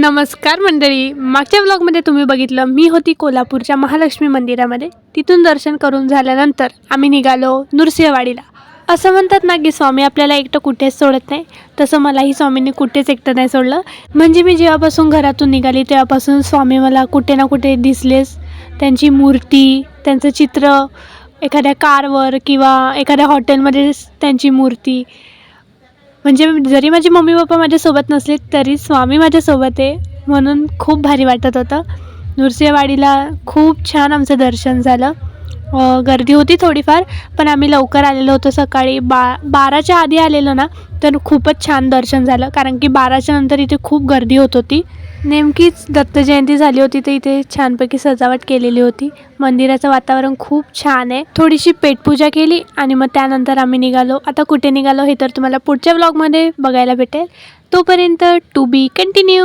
नमस्कार मंडळी, मागच्या व्लॉगमध्ये तुम्ही बघितलं मी होती कोल्हापूरच्या महालक्ष्मी मंदिरामध्ये. तिथून दर्शन करून झाल्यानंतर आम्ही निघालो नृसिंहवाडीला. असं म्हणतात ना की स्वामी आपल्याला एकटं कुठेच सोडत नाही, तसं मलाही स्वामींनी कुठेच एकटं नाही सोडलं. म्हणजे मी जेव्हापासून घरातून निघाली तेव्हापासून स्वामी मला कुठे ना कुठे दिसलेच. त्यांची मूर्ती, त्यांचं चित्र एखाद्या कारवर किंवा एखाद्या हॉटेलमध्ये त्यांची मूर्ती. म्हणजे जरी माझी मम्मी पप्पा माझ्यासोबत नसले तरी स्वामी माझ्यासोबत आहे, म्हणून खूप भारी वाटत होतं. नृसिंहवाडीला खूप छान आमचं दर्शन झालं. गर्दी होती थोडीफार, पण आम्ही लवकर आलेलो होतो. सकाळी 12च्या आधी आलेलो ना तर खूपच छान दर्शन झालं, कारण की 12च्या नंतर इथे खूप गर्दी होत होती. नेमकीच दत्त जयंती झाली होती तर इथे छानपैकी सजावट केलेली होती. मंदिराचं वातावरण खूप छान आहे. थोडीशी पेटपूजा केली आणि मग त्यानंतर आम्ही निघालो. आता कुठे निघालो हे तर तुम्हाला पुढच्या व्लॉगमध्ये बघायला भेटेल. तोपर्यंत टू बी कंटिन्यू.